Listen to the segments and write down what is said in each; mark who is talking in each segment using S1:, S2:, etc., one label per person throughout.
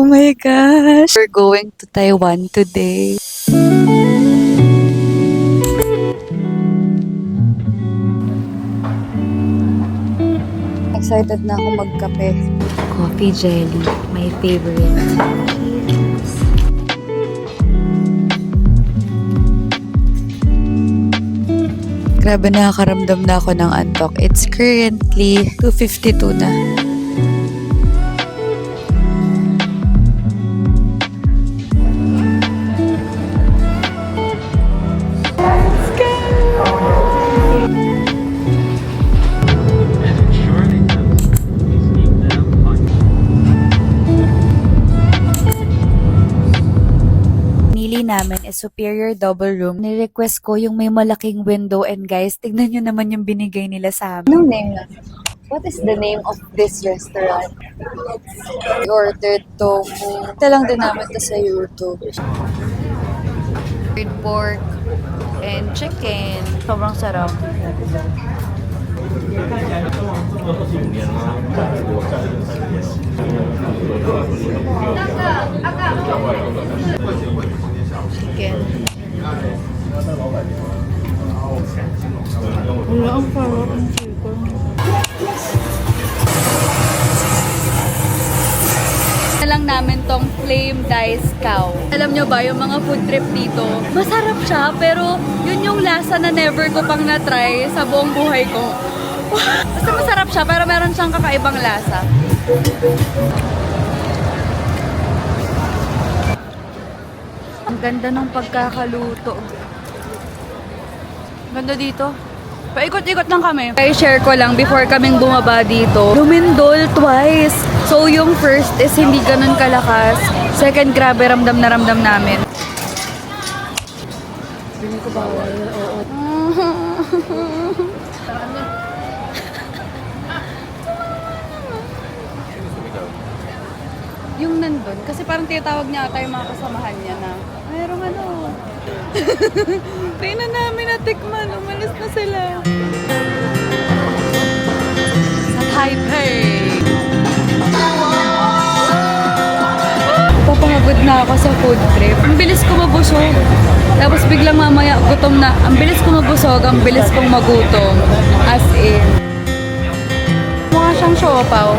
S1: my gosh! We're going to Taiwan today. Excited na ako magkape. Coffee jelly, my favorite. Grabe, nakakaramdam na ako ng antok. It's currently 2:52 na. Namin is superior double room. Ni-request ko yung may malaking window, and guys, tignan nyo naman yung binigay nila sa amin. Anong name na? What is the name of this restaurant? We ordered tofu. Ito lang din namin ito sa YouTube. Pork and chicken. Sobrang sarap. Chicken. Wala, ang sarap ng chicken. Lang namin tong flame diced cow. Alam nyo ba, yung mga food trip dito, masarap siya, pero yun yung lasa na never ko pang na-try sa buong buhay ko. Basta masarap siya, pero meron siyang kakaibang lasa. Ang ganda ng pagkakaluto. Ganda dito. Paikot-ikot lang kami. I-share ko lang before kaming bumaba dito. Lumindol twice. So yung first is hindi ganun kalakas. Second, grabe, ramdam na ramdam namin. Hindi ko bawal. Oo. Yung nandun, kasi parang tinatawag niya ata yung mga kasamahan niya na mayroong ano. Tingnan namin na tikman, umalis na sila. Sa Taipei. Papangagod na ako sa food trip. Ang bilis ko mabusog. Tapos biglang mamaya gutom na. Ang bilis ko mabusog, ang bilis kong magutom. As in. Mukha siyang siopaw.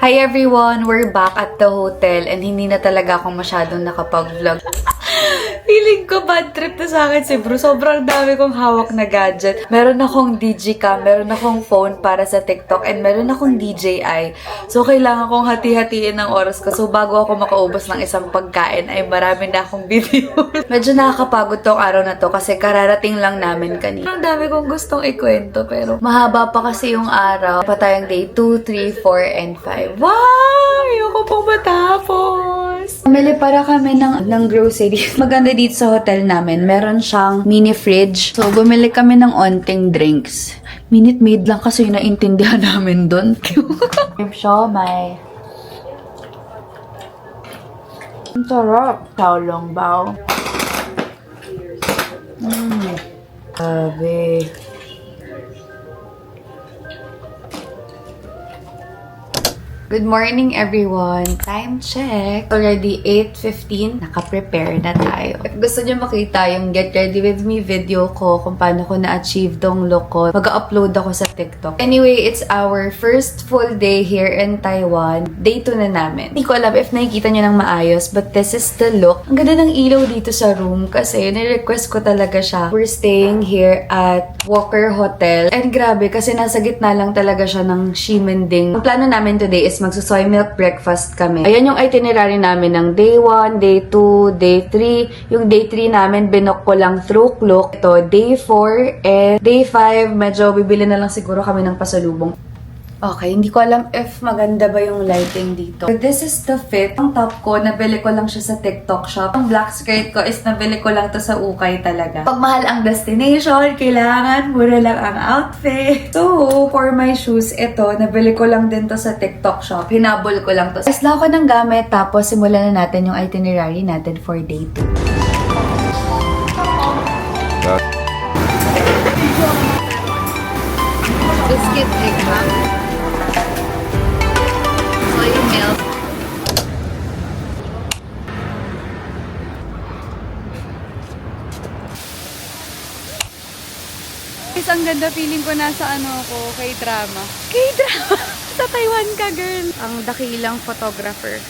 S1: Hi everyone! We're back at the hotel and hindi na talaga ako masyadong nakapag-vlog. Feeling ko bad trip na sa akin si Bro. Sobrang dami kong hawak na gadget. Meron akong DigiCam, meron akong phone para sa TikTok, and meron akong DJI. So, kailangan kong hati-hatiin ng oras ko. So, bago ako makaubos ng isang pagkain, ay marami na akong video. Medyo nakakapagod tong araw na to kasi kararating lang namin kanina. Ang dami kong gustong ikwento, pero mahaba pa kasi yung araw. Pa tayong day 2, 3, 4, and 5. Wow! Ayoko pong matapos! Pumili para kami ng groceries. Maganda dito sa hotel namin, meron siyang mini fridge. So, bumili kami ng onting drinks. Minute Maid lang kasi yung naintindihan namin doon. Siomai. Ang sarap. Xiaolongbao. Sabi. Good morning, everyone! Time check! Already 8:15. Naka-prepare na tayo. If gusto nyo makita yung Get Ready With Me video ko kung paano ko na-achieve tong look ko, mag-upload ako sa TikTok. Anyway, it's our first full day here in Taiwan. Day 2 na namin. Hindi ko alam if nakikita nyo ng maayos, but this is the look. Ang ganda ng ilaw dito sa room kasi ni-request ko talaga siya. We're staying here at Walker Hotel. And grabe, kasi nasa gitna lang talaga siya ng Ximending. Ang plano namin today is magsusoy milk breakfast kami. Ayan yung itinerary namin ng day 1, day 2, day 3. Yung day 3 namin, binook ko lang through Klook. Ito, day 4 and day 5, medyo bibili na lang siguro kami ng pasalubong. Okay, hindi ko alam if maganda ba yung lighting dito. But this is the fit. Ang top ko, nabili ko lang siya sa TikTok shop. Ang black skirt ko is nabili ko lang to sa Ukay talaga. Pag mahal ang destination, kailangan mura lang ang outfit. So, for my shoes, ito, nabili ko lang din to sa TikTok shop. Hinabol ko lang to. Isla ko ng gamit, tapos simulan na natin yung itinerary natin for day 2. with egg ham. Soy milk.
S2: Guys, ang ganda feeling ko nasa K-drama. K-drama! Sa Taiwan ka, girl! Ang dakilang photographer.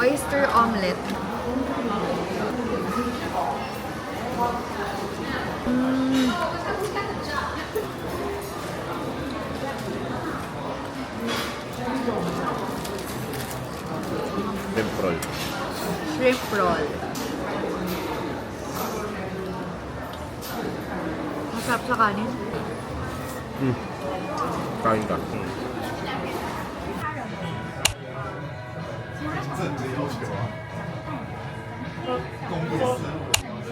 S1: Oyster omelet.
S3: Shrimp roll.
S1: Shrimp roll. Masarap sa kanin.
S3: Kain ka.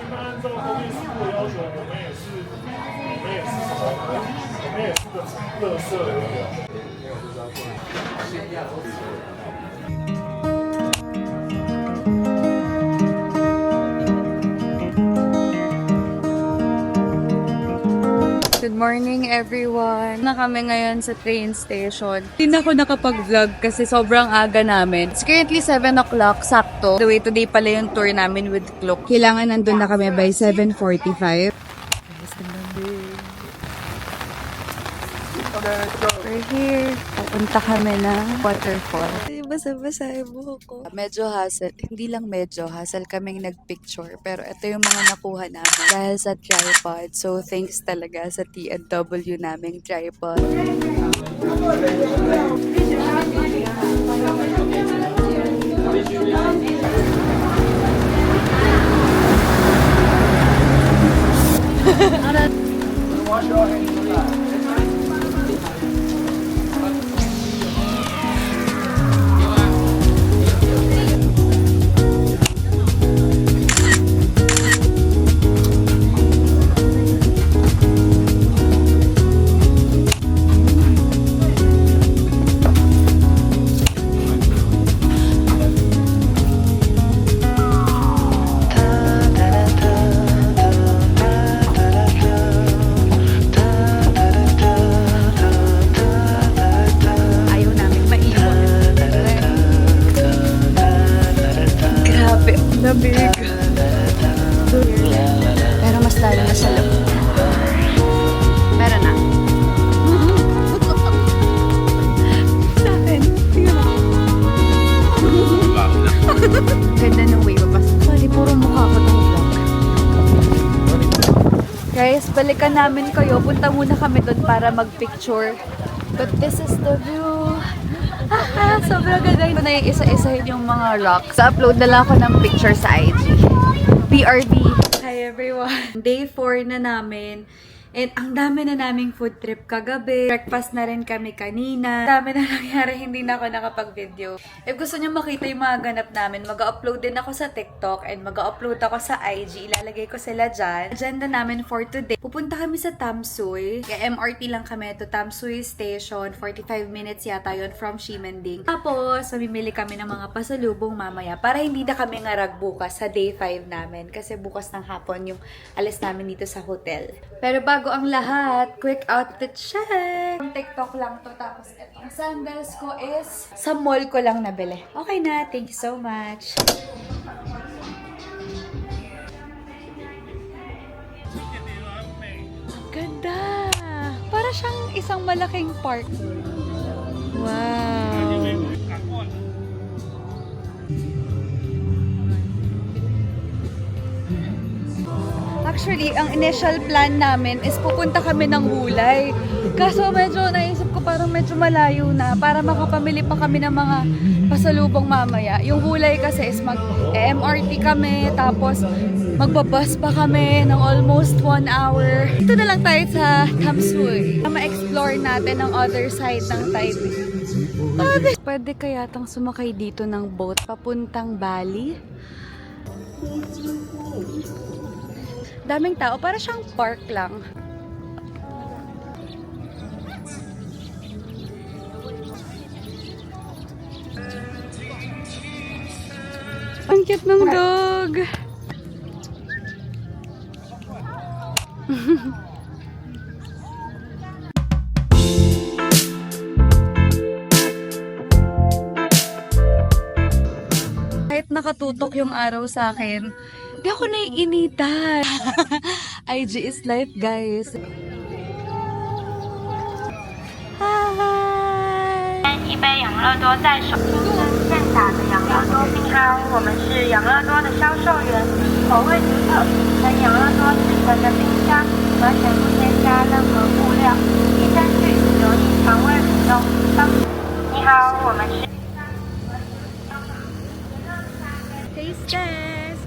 S4: 按照工艺师傅的要求，我们也是个乐色而已。
S2: Good morning, everyone! Na kami ngayon sa train station. Hindi na ako nakapag-vlog kasi sobrang aga namin. It's currently 7 o'clock, sakto. The way today pala yung tour namin with Cloak. Kailangan nandun na kami by 7:45. We're here. Pupunta kami ng waterfall. Ay, basa-basa yung buhok ko. Medyo hassle. Hindi lang medyo hassle kaming nagpicture. Pero ito yung mga nakuha namin dahil sa tripod. So, thanks talaga sa T&W naming tripod. Lamig. Pero mas lalo na sa loob. Meron na. Sa akin. Ganda ng way papas. Sorry, puro mukha ko ng vlog. Guys, balikan namin kayo. Punta muna kami doon para mag-picture. But this is the view. Sobrang ganda. Ito na yung isa-isahin yung mga rocks. Upload na lang ako ng picture sa IG. BRB. Hi everyone. Day 4 na namin. And ang dami na naming food trip kagabi. Breakfast na rin kami kanina. Dami na nangyari, hindi na ako nakapag-video. If gusto nyo makita yung mga ganap namin, mag-upload din ako sa TikTok and mag-upload ako sa IG. Ilalagay ko sila dyan. Agenda namin for today. Pupunta kami sa Tamsuy. MRT lang kami to Tamsuy Station. 45 minutes yata yon from Ximending. Tapos, mamimili kami ng mga pasalubong mamaya para hindi na kami ngarag bukas sa day 5 namin. Kasi bukas ng hapon yung alis namin dito sa hotel. Pero bago ang lahat, quick outfit check! TikTok lang to, tapos itong sandals ko is sa mall ko lang nabili. Okay na, thank you so much! Ganda! Para siyang isang malaking park. Wow! Actually, ang initial plan namin is pupunta kami ng Hulay. Kaso medyo naisip ko parang medyo malayo na para makapamili pa kami ng mga pasalubong mamaya. Yung Hulay kasi is mag-MRT kami, tapos magbabus pa kami ng almost 1 hour. Dito na lang tayo sa Tamsui. Ma-explore natin ang other side ng Taipei. Pwede kaya tang sumakay dito ng boat papuntang Bali? Daming tao, para siyang park lang. Ang cute ng dog! Kahit nakatutok yung araw sa akin, di ako naiinitan. IG is life, guys. Hi!
S5: 一杯养乐多在手，现打的养乐多冰安，我们是养乐多的销售员，口味独特，跟养乐多自存的冰箱，完全不添加任何布料，一沾去容易肠胃蠕动。你好，我们是。
S2: Taste test!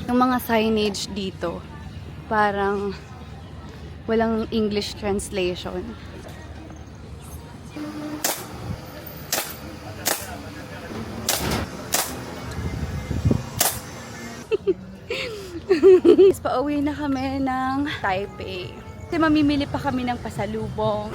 S2: Yung mga signage dito, parang walang English translation. Pauwi na kami ng Taipei. Kasi mamimili pa kami ng pasalubong.